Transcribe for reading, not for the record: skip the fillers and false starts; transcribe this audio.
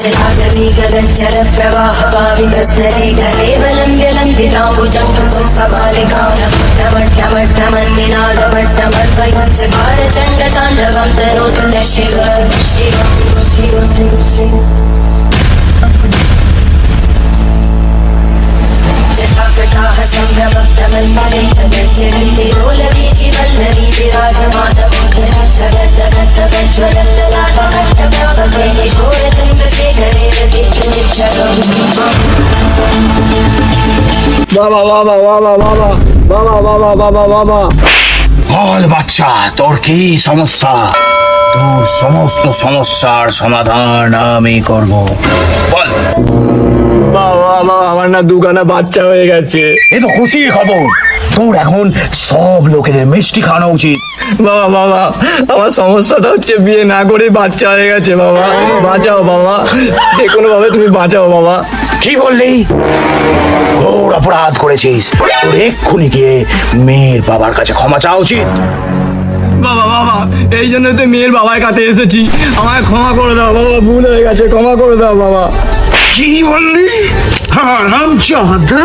जलागवी गगनचर प्रवाह पावितस्तरे केवलं विलम्बिताम्बुजं कुम्भमालिकामट्टमट्टमन्निनादमट्टमर्वयुच्चकार चण्डताण्डवं तनोतु नः शिव जटाकटाः सम्भ्रमप्रमन्मलितगज्जन्ति लोलवीचि वल्लरी विराजमानमुखरद्धगद्धगद्धज्वलल्ललाटकट्टप्रापके किशोरचन्द्रशेखरे रतिक्षुनिक्षणम् বাবা বাবা বাবা বাবা বাবা বাবা বাবা বাবা বল বাচ্চা, তোর কি সমস্যা? তোর সমস্ত সমস্যার সমাধান আমি করব। বল। বাবা বাবা আমার না দুখানা বাচ্চা হয়ে গেছে। এ তো খুশির খবর, তোর এখন সব লোকেদের মিষ্টি খাওয়ানো উচিত। বাবা বাবা আমার সমস্যাটা হচ্ছে বিয়ে না করে বাচ্চা হয়ে গেছে। বাবা বাঁচাও বাবা, যে কোনো ভাবে তুমি বাঁচাও বাবা। কি বললি? তোর অপরাধ করেছিস, তোর এক্ষুনি গিয়ে মেয়ের বাবার কাছে ক্ষমা চাওয়া উচিত। বাবা বাবা এই জন্য তো মেয়ের বাবার কাছে এসেছি, আমায় ক্ষমা করে দাও বাবা, ভুল হয়ে গেছে, ক্ষমা করে দাও বাবা। কি বললি? হারামজাদা!